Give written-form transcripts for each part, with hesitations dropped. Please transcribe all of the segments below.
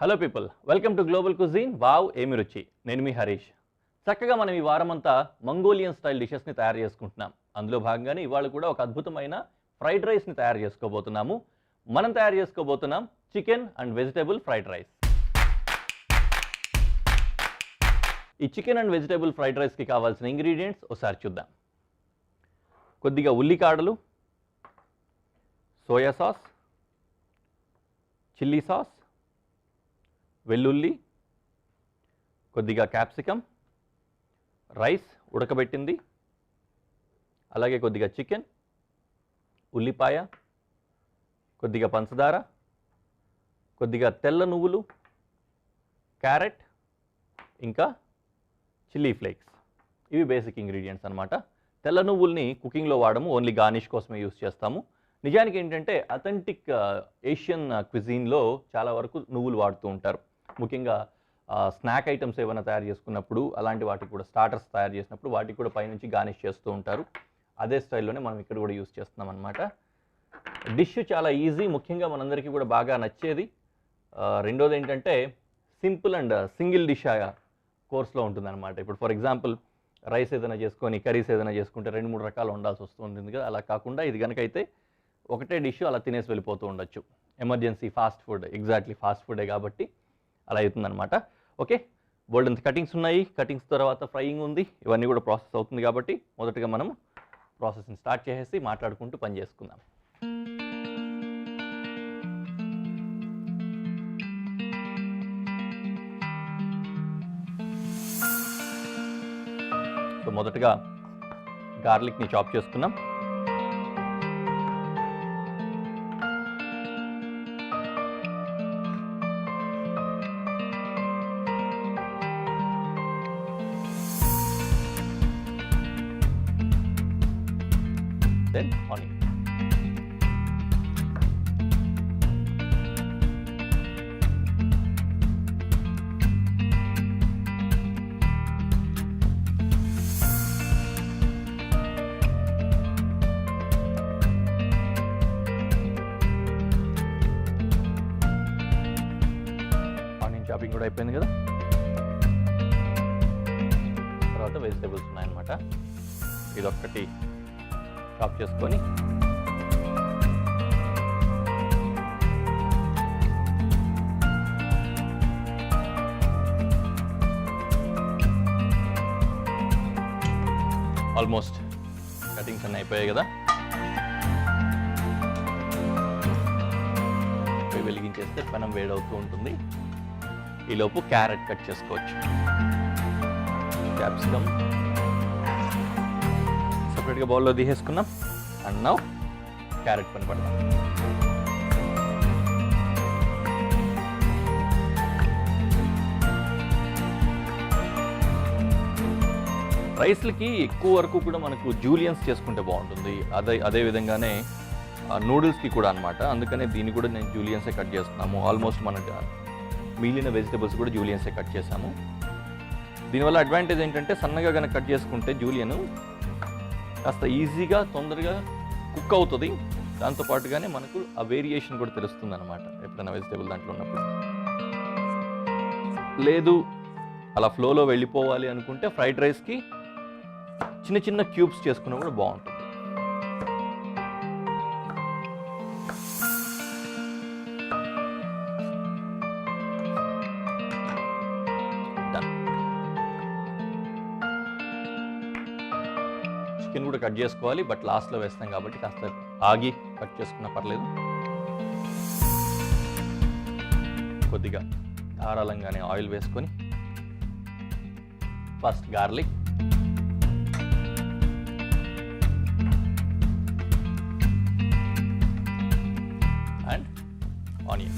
Hello people, welcome to global cuisine. Wow ఏమి రుచి. నేను మీ హరీష్. చక్కగా మనం ఈ వారమంతా మంగోలియన్ స్టైల్ డిషెస్ని తయారు చేసుకుంటున్నాం. అందులో భాగంగానే ఇవాళ కూడా ఒక అద్భుతమైన ఫ్రైడ్ రైస్ని తయారు చేసుకోబోతున్నాము. మనం తయారు చేసుకోబోతున్నాం chicken and vegetable fried rice. ఈ చికెన్ అండ్ వెజిటేబుల్ ఫ్రైడ్ రైస్కి కావాల్సిన ఇంగ్రీడియంట్స్ ఒకసారి చూద్దాం. కొద్దిగా ఉల్లికాడలు, సోయా సాస్, చిల్లీ సాస్, వెల్లుల్లి, కొద్దిగా క్యాప్సికమ్, రైస్ ఉడకబెట్టింది, అలాగే కొద్దిగా చికెన్, ఉల్లిపాయ, కొద్దిగా పంచదార, కొద్దిగా తెల్ల నువ్వులు, క్యారెట్, ఇంకా చిల్లీ ఫ్లేక్స్. ఇవి బేసిక్ ఇంగ్రీడియంట్స్ అన్నమాట. తెల్ల నువ్వుల్ని కుకింగ్లో వాడము, ఓన్లీ గార్నిష్ కోసమే యూస్ చేస్తాము. నిజానికి ఏంటంటే అథెంటిక్ ఏషియన్ క్విజీన్లో చాలా వరకు నువ్వులు వాడుతూ ఉంటారు. ముఖ్యంగా స్నాక్ ఐటమ్స్ ఏమైనా తయారు చేసుకున్నప్పుడు, అలాంటి వాటికి కూడా స్టార్టర్స్ తయారు చేసినప్పుడు వాటికి కూడా పైనుంచి గార్నిష్ చేస్తూ ఉంటారు. అదే స్టైల్లోనే మనం ఇక్కడ కూడా యూస్ చేస్తున్నాం అనమాట. డిష్ చాలా ఈజీ, ముఖ్యంగా మనందరికీ కూడా బాగా నచ్చేది. రెండోది ఏంటంటే సింపుల్ అండ్ సింగిల్ డిష్ కోర్స్లో ఉంటుందన్నమాట. ఇప్పుడు ఫర్ ఎగ్జాంపుల్ రైస్ ఏదైనా చేసుకొని కర్రీస్ ఏదైనా చేసుకుంటే 2-3 రకాలు వండాల్సి వస్తుంది కదా. అలా కాకుండా ఇది కనుక అయితే ఒకటే డిష్ అలా తినేసి వెళ్ళిపోతూ ఉండొచ్చు. Emergency fast food, exactly fast ఫుడే కాబట్టి అలా అవుతుందన్నమాట. ఓకే, బోల్డ్ అంత కటింగ్స్ ఉన్నాయి. కటింగ్స్ తర్వాత ఫ్రైయింగ్ ఉంది. ఇవన్నీ కూడా ప్రాసెస్ అవుతుంది కాబట్టి మొదటగా మనం ప్రాసెస్ని స్టార్ట్ చేసేసి మాట్లాడుకుంటూ పని చేసుకుందాం. సో మొదటగా గార్లిక్ని చాప్ చేసుకున్నాం. Then onion. ఆనియన్ చాపింగ్ కూడా అయిపోయింది కదా. తర్వాత వెజిటేబుల్స్ ఉన్నాయన్నమాట. ఇదొక్కటి చాప్ చేసుకొని ఆల్మోస్ట్ కటింగ్స్ అన్నీ అయిపోయాయి కదా. వెలిగించేస్తే పెనం వేడవుతూ ఉంటుంది. ఈలోపు క్యారెట్ కట్ చేసుకోవచ్చు. క్యాప్సికమ్ సపరేట్గా బౌల్లో తీసేసుకున్నాం. అండ్ నౌ క్యారెట్ పని పడదాం. రైస్లకి ఎక్కువ వరకు కూడా మనకు జూలియన్స్ చేసుకుంటే బాగుంటుంది. అదే విధంగానే నూడిల్స్కి కూడా అనమాట. అందుకనే దీన్ని కూడా నేను జూలియన్సే కట్ చేస్తున్నాము. ఆల్మోస్ట్ మనకు మిగిలిన వెజిటేబుల్స్ కూడా జూలియన్సే కట్ చేసాము. దీనివల్ల అడ్వాంటేజ్ ఏంటంటే సన్నగా కనుక కట్ చేసుకుంటే జూలియన్ కాస్త ఈజీగా తొందరగా కుక్ అవుతుంది. దాంతోపాటుగానే మనకు ఆ వేరియేషన్ కూడా తెలుస్తుంది అనమాట ఎప్పుడైనా వెజిటేబుల్ దాంట్లో ఉన్నప్పుడు. లేదు అలా ఫ్లోలో వెళ్ళిపోవాలి అనుకుంటే ఫ్రైడ్ రైస్కి చిన్న చిన్న క్యూబ్స్ చేసుకున్నా కూడా బాగుంటుంది. చికెన్ కూడా కట్ చేసుకోవాలి, బట్ లాస్ట్లో వేస్తాం కాబట్టి కాస్త ఆగి కట్ చేసుకున్నా పర్లేదు. కొద్దిగా ధారాళంగానే ఆయిల్ వేసుకొని ఫస్ట్ గార్లిక్, అండ్ ఆనియన్.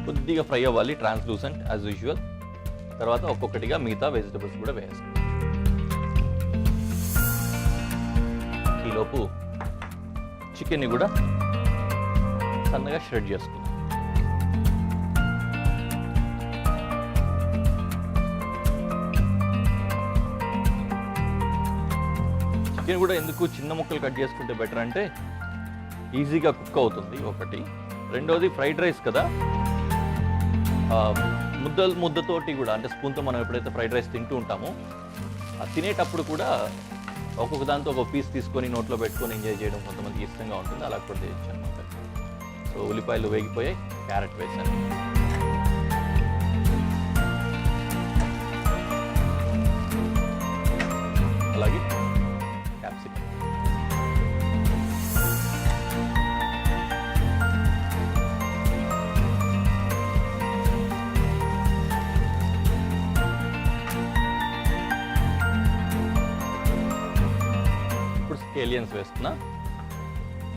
కొద్దిగా ఫ్రై అవ్వాలి, ట్రాన్స్లూసెంట్ యాజ్ యూజువల్. తర్వాత ఒక్కొక్కటిగా మిగతా వెజిటబుల్స్ కూడా వేసుకోవచ్చు. ఈలోపు చికెన్ని కూడా సన్నగా షెడ్ చేసుకుందాం. చికెన్ కూడా ఎందుకు చిన్న ముక్కలు కట్ చేసుకుంటే బెటర్ అంటే ఈజీగా కుక్ అవుతుంది ఒకటి. రెండోది ఫ్రైడ్ రైస్ కదా, ముద్దతోటి కూడా అంటే స్పూన్తో మనం ఎప్పుడైతే ఫ్రైడ్ రైస్ తింటూ ఉంటామో తినేటప్పుడు కూడా ఒక్కొక్క దాంతో ఒక పీస్ తీసుకొని నోట్లో పెట్టుకొని ఎంజాయ్ చేయడం కొంతమందికి ఇష్టంగా ఉంటుంది. అలా కూడా చేయొచ్చు అనమాట. సో ఉల్లిపాయలు వేగిపోయాయి, క్యారెట్ వేసాను. అలాగే క్యాప్సికమ్. ఇప్పుడు స్కేలియన్స్ వేస్తున్నా.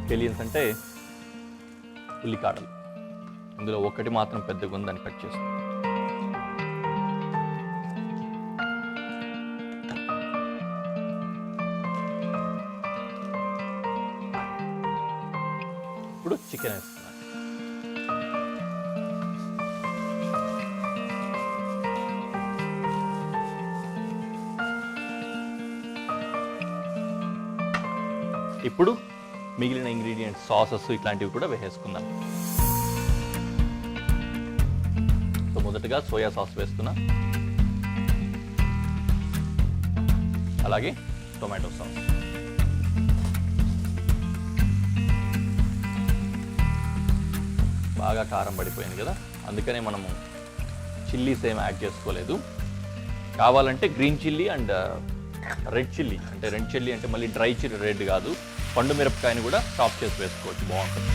స్కేలియన్స్ అంటే ఉల్లికాడలు. ఇందులో ఒకటి మాత్రం పెద్దగా ఉందని కట్ చేస్తాను. ఇప్పుడు చికెన్ వేస్తున్నాను. ఇప్పుడు మిగిలిన ఇంగ్రీడియంట్స్ సాసెస్ ఇట్లాంటివి కూడా వేసేసుకుందాం. సో మొదటగా సోయా సాస్ వేస్తున్నా, అలాగే టొమాటో సాస్. బాగా కారం పడిపోయింది కదా, అందుకనే మనము చిల్లీస్ ఏం యాడ్ చేసుకోలేదు. కావాలంటే green chilli and red chilli, అంటే రెడ్ చిల్లీ అంటే మళ్ళీ డ్రై చిల్లీ, రెడ్ కాదు, పండు మిరపకాయని కూడా చాప్ చేసి వేసుకోవచ్చు, బాగుంటుంది.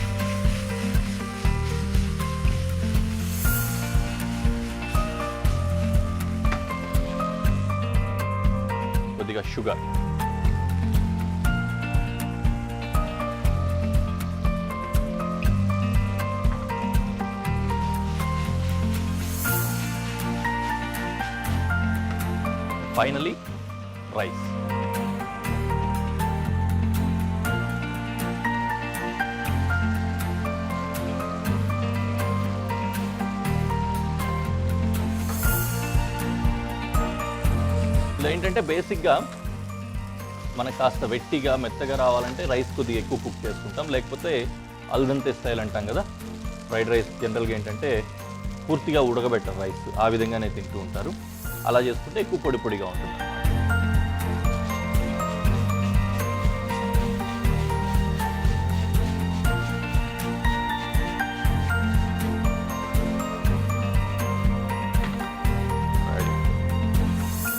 కొద్దిగా షుగర్, ఫైనలీ రైస్. ఇలా ఏంటంటే బేసిక్గా మనకు కాస్త వెట్టిగా మెత్తగా రావాలంటే రైస్ కొద్దిగా ఎక్కువ కుక్ చేసుకుంటాం, లేకపోతే అల్దంతే స్టైల్ అంటాం కదా, ఫ్రైడ్ రైస్ జనరల్గా ఏంటంటే పూర్తిగా ఉడకబెట్టరు రైస్, ఆ విధంగానే తింటూ ఉంటారు. అలా చేసుకుంటే ఎక్కువ పొడి పొడిగా ఉంటుంది.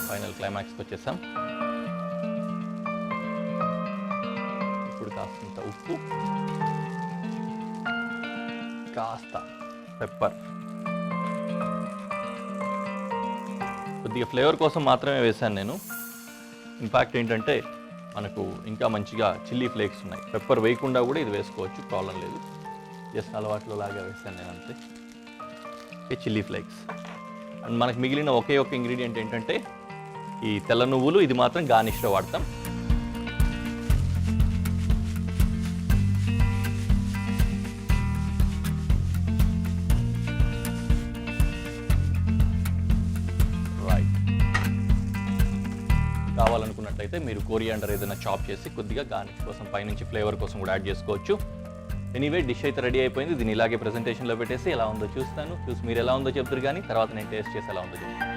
ఫైనల్ క్లైమాక్స్కి వచ్చేసాం. ఇప్పుడు కాస్తంత ఉప్పు, కాస్త పెప్పర్, కొద్దిగా ఫ్లేవర్ కోసం మాత్రమే వేశాను నేను. ఇన్ఫ్యాక్ట్ ఏంటంటే మనకు ఇంకా మంచిగా చిల్లీ ఫ్లేక్స్ ఉన్నాయి, పెప్పర్ వేయకుండా కూడా ఇది వేసుకోవచ్చు, ప్రాబ్లం లేదు. జస్ట్ అలవాట్లో లాగా వేశాను నేను అంతే. ఈ చిల్లీ ఫ్లేక్స్. అండ్ మనకు మిగిలిన ఒకే ఒక ఇంగ్రీడియంట్ ఏంటంటే ఈ తెల్ల నువ్వులు, ఇది మాత్రం గార్నిష్లో వాడతాం. కావాలనుకున్నట్లయితే మీరు కోరియాండర్ ఏదైనా చాప్ చేసి కొద్దిగా గార్నిష్ కోసం పైనుంచి ఫ్లేవర్ కోసం కూడా యాడ్ చేసుకోవచ్చు. ఎనీవే డిష్ అయితే రెడీ అయిపోయింది. దీన్ని ఇలాగే ప్రెజెంటేషన్లో పెట్టేసి ఎలా ఉందో చూస్తాను, చూసి మీరు ఎలా ఉందో చెప్తారు, కానీ తర్వాత నేను టేస్ట్ చేసి ఎలా ఉందో చెప్తాను.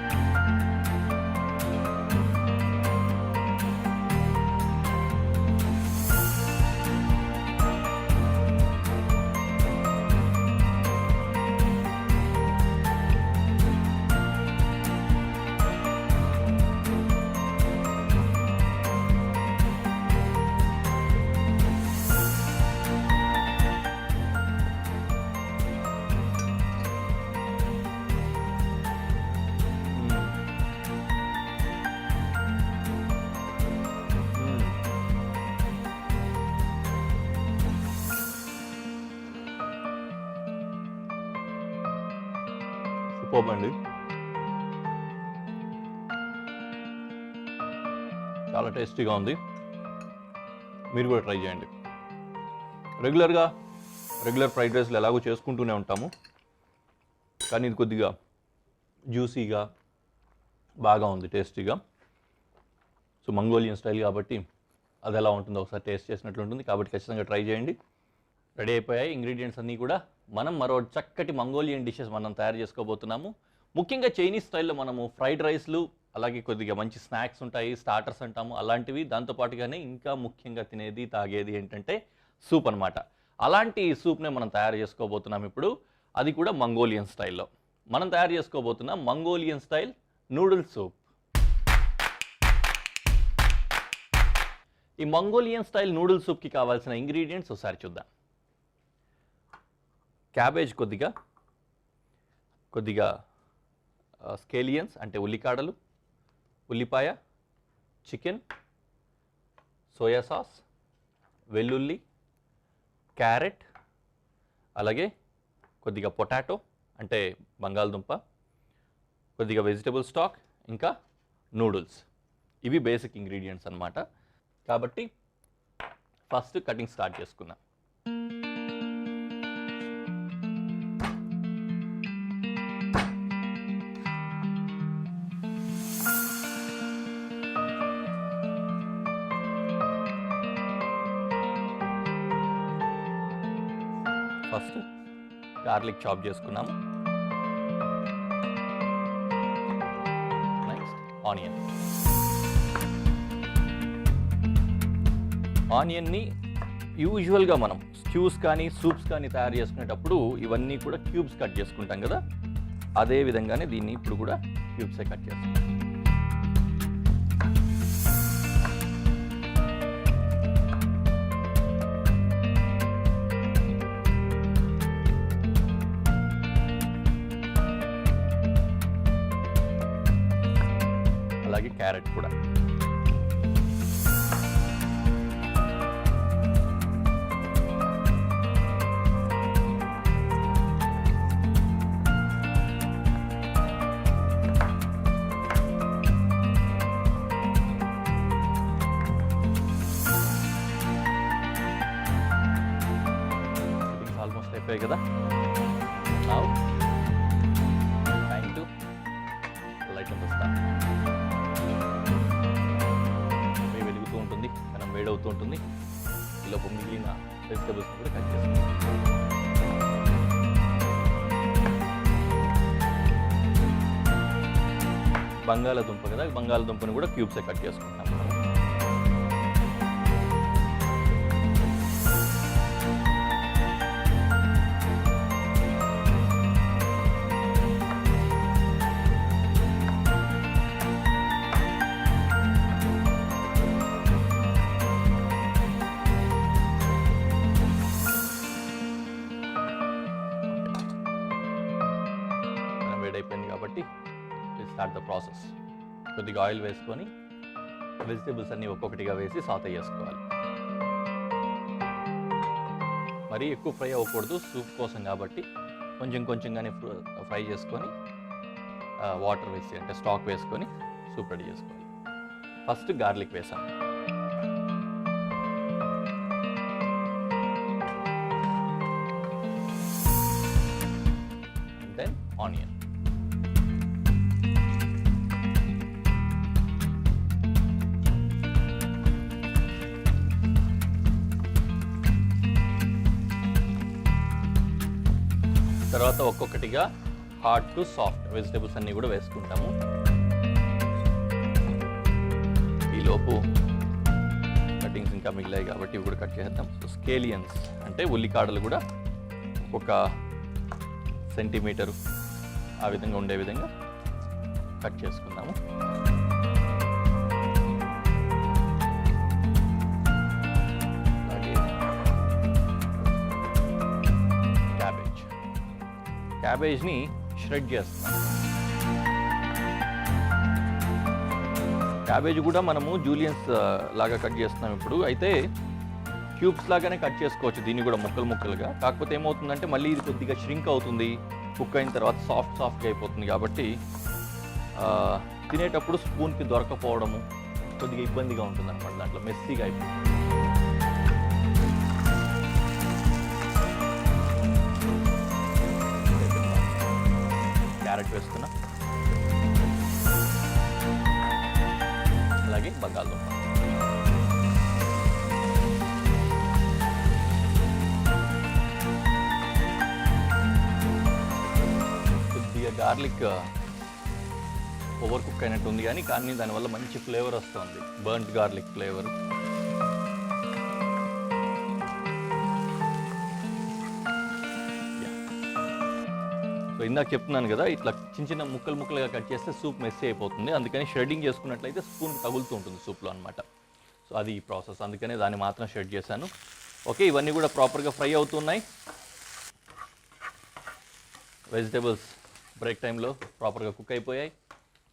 సూపర్ అండి, చాలా టేస్టీగా ఉంది. మీరు కూడా ట్రై చేయండి. రెగ్యులర్ ఫ్రైడ్ రైస్లు ఎలాగో చేసుకుంటూనే ఉంటాము, కానీ ఇది కొద్దిగా జ్యూసీగా బాగా ఉంది, టేస్టీగా. సో మంగోలియన్ స్టైల్ కాబట్టి అది ఎలా ఉంటుందో ఒకసారి టేస్ట్ చేసినట్లు ఉంటుంది. కాబట్టి ఖచ్చితంగా ట్రై చేయండి. రెడీ అయిపోయాయి ఇంగ్రీడియంట్స్ అన్నీ కూడా. మనం మరో చక్కటి మంగోలియన్ డిషెస్ మనం తయారు చేసుకోబోతున్నాము. ముఖ్యంగా చైనీస్ స్టైల్లో మనము ఫ్రైడ్ రైస్లు, అలాగే కొద్దిగా మంచి స్నాక్స్ ఉంటాయి, స్టార్టర్స్ అంటాము, అలాంటివి. దాంతోపాటుగానే ఇంకా ముఖ్యంగా తినేది తాగేది ఏంటంటే సూప్ అనమాట. అలాంటి సూప్నే మనం తయారు చేసుకోబోతున్నాం ఇప్పుడు. అది కూడా మంగోలియన్ స్టైల్లో. మనం తయారు చేసుకోబోతున్నాం మంగోలియన్ స్టైల్ నూడిల్ సూప్. ఈ మంగోలియన్ స్టైల్ నూడిల్ సూప్కి కావాల్సిన ఇంగ్రీడియంట్స్ ఒకసారి చూద్దాం. క్యాబేజ్ కొద్దిగా స్కేలియన్స్ అంటే ఉల్లికాడలు, ఉల్లిపాయ, చికెన్, సోయా సాస్, వెల్లుల్లి, క్యారెట్, అలాగే కొద్దిగా పొటాటో అంటే బంగాళదుంప, కొద్దిగా వెజిటబుల్ స్టాక్, ఇంకా నూడిల్స్. ఇవి బేసిక్ ఇంగ్రీడియంట్స్ అన్నమాట. కాబట్టి ఫస్ట్ కటింగ్ స్టార్ట్ చేసుకుందాం. ఫస్ట్ గార్లిక్ చాప్ చేసుకున్నాము. నెక్స్ట్ ఆనియన్ని యూజువల్గా మనం స్ట్యూస్ కానీ సూప్స్ కానీ తయారు చేసుకునేటప్పుడు ఇవన్నీ కూడా క్యూబ్స్ కట్ చేసుకుంటాం కదా, అదే విధంగానే దీన్ని ఇప్పుడు కూడా క్యూబ్సే కట్ చేస్తాం. అలాగే క్యారెట్ కూడా. ఆల్మోస్ట్ అయిపోయాయి కదా. Now time to light on the stove. మనం వేడవుతూ ఉంటుంది. ఈలోపు మిగిలిన వెజిటబుల్స్ కూడా కట్ చేసుకుంటాం. బంగాళదుంప కదా, బంగాళదుంపను కూడా క్యూబ్సే కట్ చేసుకుంటాం. అయిపోయింది కాబట్టి స్టార్ట్ ద ప్రాసెస్. కొద్దిగా ఆయిల్ వేసుకొని వెజిటేబుల్స్ అన్నీ ఒక్కొక్కటిగా వేసి సాతే చేసుకోవాలి. మరీ ఎక్కువ ఫ్రై అవ్వకూడదు సూప్ కోసం కాబట్టి కొంచెం కొంచెంగానే ఫ్రై చేసుకొని వాటర్ వేసి అంటే స్టాక్ వేసుకొని సూప్ రెడీ చేసుకోవాలి. ఫస్ట్ గార్లిక్ వేసాను, దెన్ ఆనియన్, తర్వాత ఒక్కొక్కటిగా హార్డ్ టు సాఫ్ట్ వెజిటేబుల్స్ అన్నీ కూడా వేసుకుంటాము. ఈలోపు కటింగ్స్ ఇంకా మిగిలాయి కాబట్టి ఇవి కూడా కట్ చేద్దాం. సో స్కేలియన్స్ అంటే ఉల్లికాడలు కూడా ఒక సెంటీమీటరు ఆ విధంగా ఉండే విధంగా కట్ చేసుకుందాము. క్యాబేజ్ని ష్రెడ్ చేస్తున్నాం. క్యాబేజ్ కూడా మనము జూలియన్స్ లాగా కట్ చేస్తున్నాం ఇప్పుడు. అయితే క్యూబ్స్ లాగానే కట్ చేసుకోవచ్చు దీన్ని కూడా ముక్కలు ముక్కలుగా. కాకపోతే ఏమవుతుందంటే మళ్ళీ ఇది కొద్దిగా ష్రింక్ అవుతుంది, కుక్ అయిన తర్వాత సాఫ్ట్గా అయిపోతుంది. కాబట్టి తినేటప్పుడు స్పూన్కి దొరకపోవడము కొద్దిగా ఇబ్బందిగా ఉంటుంది అనమాట, దాంట్లో మెస్సీగా అయిపోతుంది. క్యారెట్ వేస్తున్నా, అలాగే బంగాళదుంప. గార్లిక్ ఓవర్ కుక్ అయినట్టు ఉంది కానీ దానివల్ల మంచి ఫ్లేవర్ వస్తుంది, బర్న్డ్ గార్లిక్ ఫ్లేవర్. సో ఇందాక చెప్తున్నాను కదా, ఇట్లా చిన్న చిన్న ముక్కలుగా కట్ చేస్తే సూప్ మెస్సీ అయిపోతుంది. అందుకని షెడ్డింగ్ చేసుకున్నట్లయితే స్పూన్ తగులుతూ ఉంటుంది సూప్లో అనమాట. సో అది ఈ ప్రాసెస్, అందుకనే దాన్ని మాత్రం షెడ్ చేశాను. ఓకే, ఇవన్నీ కూడా ప్రాపర్గా ఫ్రై అవుతున్నాయి. వెజిటేబుల్స్ బ్రేక్ టైంలో ప్రాపర్గా కుక్ అయిపోయాయి.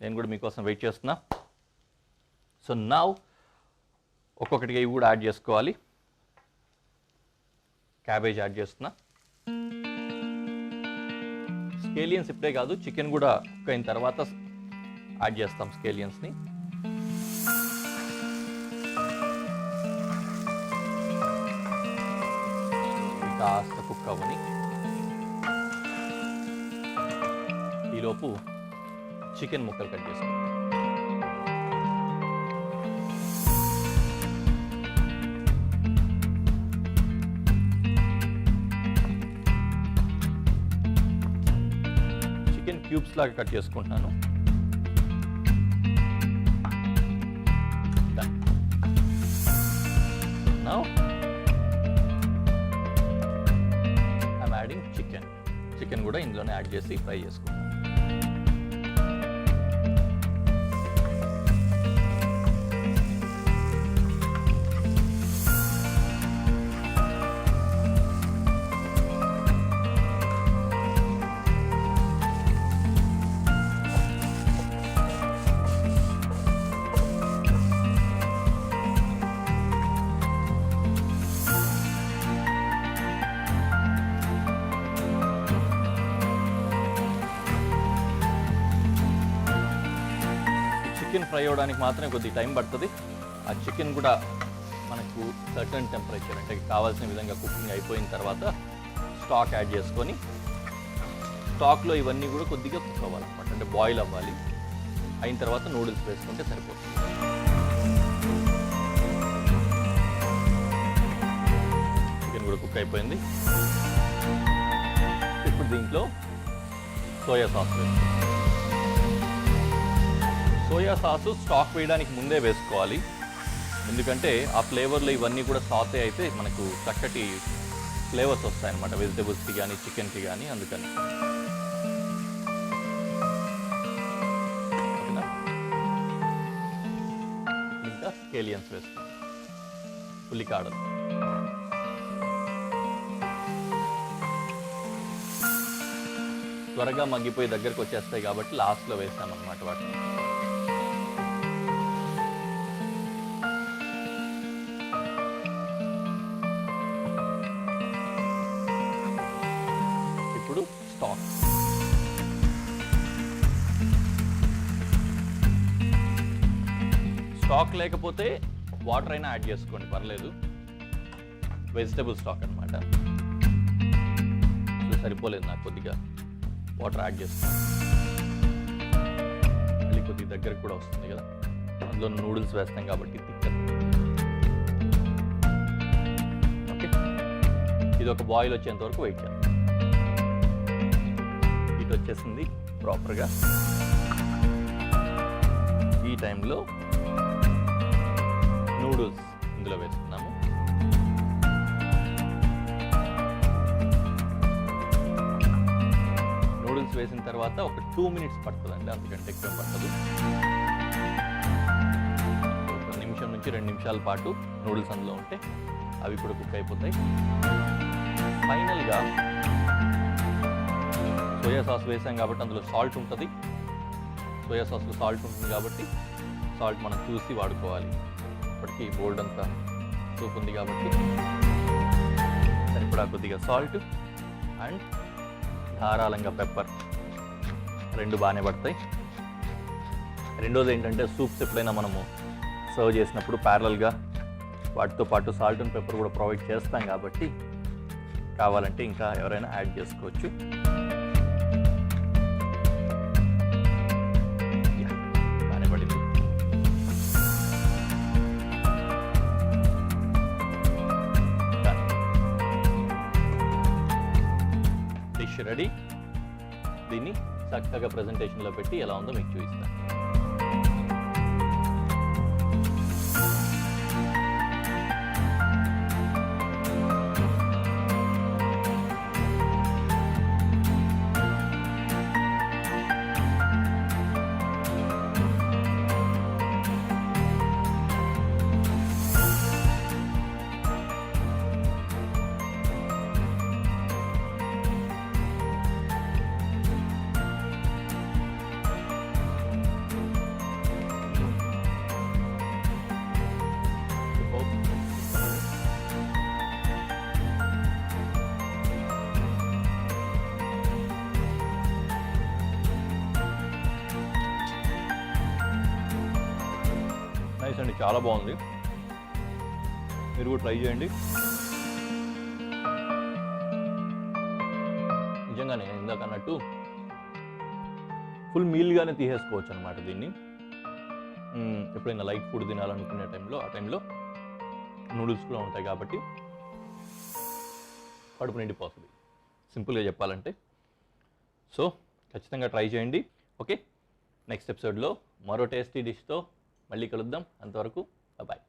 నేను కూడా మీకోసం వెయిట్ చేస్తున్నా. సో నౌ ఒక్కొక్కటిగా ఇవి కూడా యాడ్ చేసుకోవాలి. క్యాబేజ్ యాడ్ చేస్తున్నా. స్కేలియన్స్ ఇప్పుడే కాదు, చికెన్ కూడా కుక్ అయిన తర్వాత యాడ్ చేస్తాం స్కేలియన్స్ని. కాస్త కుక్ అవ్వని. ఈలోపు చికెన్ ముక్కలు కట్ చేసుకుంటాం. చికెన్ క్యూబ్స్ లాగా కట్ చేసుకుంటున్నాను. Now I'm adding chicken. Chicken కూడా ఇందులోనే యాడ్ చేసి ఫ్రై చేసుకుంటాను. చికెన్ ఫ్రై అవ్వడానికి మాత్రమే కొద్దిగా టైం పడుతుంది. ఆ చికెన్ కూడా మనకు సర్టన్ టెంపరేచర్, అంటే కావాల్సిన విధంగా కుకింగ్ అయిపోయిన తర్వాత స్టాక్ యాడ్ చేసుకొని, స్టాక్లో ఇవన్నీ కూడా కొద్దిగా కుక్ అవ్వాలన్నమాట, అంటే బాయిల్ అవ్వాలి. అయిన తర్వాత నూడిల్స్ వేసుకుంటే సరిపోతుంది. చికెన్ కూడా కుక్ అయిపోయింది. ఇప్పుడు దీంట్లో సోయా సాస్ వేస్తాం. సోయా సాసు స్టాక్ వేయడానికి ముందే వేసుకోవాలి, ఎందుకంటే ఆ ఫ్లేవర్లో ఇవన్నీ కూడా సాతే అయితే మనకు చక్కటి ఫ్లేవర్స్ వస్తాయన్నమాట, వెజిటేబుల్స్కి కానీ చికెన్కి కానీ. అందుకని ఇంకా స్కేలియన్స్ వేస్తాం, ఉల్లికాడలు. త్వరగా మగ్గిపోయి దగ్గరకు వచ్చేస్తాయి కాబట్టి లాస్ట్లో వేస్తామన్నమాట వాటిని. ఇప్పుడు స్టాక్. స్టాక్ లేకపోతే వాటర్ అయినా యాడ్ చేసుకోండి, పర్లేదు. వెజిటేబుల్ స్టాక్ అనమాట. సరిపోలేదు నాకు, కొద్దిగా వాటర్ యాడ్ చేస్తాను. మళ్ళీ కొద్దిగా దగ్గరకు కూడా వస్తుంది కదా, అందులో నూడిల్స్ వేస్తాం కాబట్టి తిక్కర్. ఓకే, ఇది ఒక బాయిల్ వచ్చేంత వరకు వెయిట్ చేస్తాం. ఇటు వచ్చేసింది ప్రాపర్గా. ఈ టైంలో నూడిల్స్ ఇందులో వేస్తున్నాము. నూడిల్స్ వేసిన తర్వాత ఒక 2 minutes పడుతుందండి, అంతకంటే ఎక్కువ పడుతుంది. 1 నిమిషం నుంచి 2 నిమిషాల పాటు నూడిల్స్ అందులో ఉంటే అవి కూడా కుక్ అయిపోతాయి. ఫైనల్గా సోయా సాస్ వేసాం కాబట్టి అందులో సాల్ట్ ఉంటుంది. సోయా సాస్లో సాల్ట్ ఉంటుంది కాబట్టి సాల్ట్ మనం చూసి వాడుకోవాలి. ఇప్పటికీ బోల్డ్ అంతా సూప్ ఉంది కాబట్టి సరిపడా కొద్దిగా సాల్ట్ అండ్ ధారాళంగా పెప్పర్, 2 బాగానే పడతాయి. రెండోది ఏంటంటే, సూప్స్ ఎప్పుడైనా మనము సర్వ్ చేసినప్పుడు ప్యారలల్గా వాటితో పాటు సాల్ట్ అండ్ పెప్పర్ కూడా ప్రొవైడ్ చేస్తాం కాబట్టి కావాలంటే ఇంకా ఎవరైనా యాడ్ చేసుకోవచ్చు. బాగానే పడింది. Dish ready. దీన్ని చక్కగా ప్రజెంటేషన్లో పెట్టి ఎలా ఉందో మీకు చూపిస్తాను. నైస్ అండి, చాలా బాగుంది. మీరు కూడా ట్రై చేయండి. నిజంగానే ఇందాక అన్నట్టు ఫుల్ మీల్గానే తీసేసుకోవచ్చు అనమాట దీన్ని. ఎప్పుడైనా లైట్ ఫుడ్ తినాలనుకునే టైంలో ఆ టైంలో నూడిల్స్ కూడా ఉంటాయి కాబట్టి కడుపు నిండిపోతుంది, సింపుల్గా చెప్పాలంటే. సో ఖచ్చితంగా ట్రై చేయండి. ఓకే, నెక్స్ట్ ఎపిసోడ్లో మరో టేస్టీ డిష్తో మళ్ళీ కలుద్దాం. అంతవరకు బాయ్.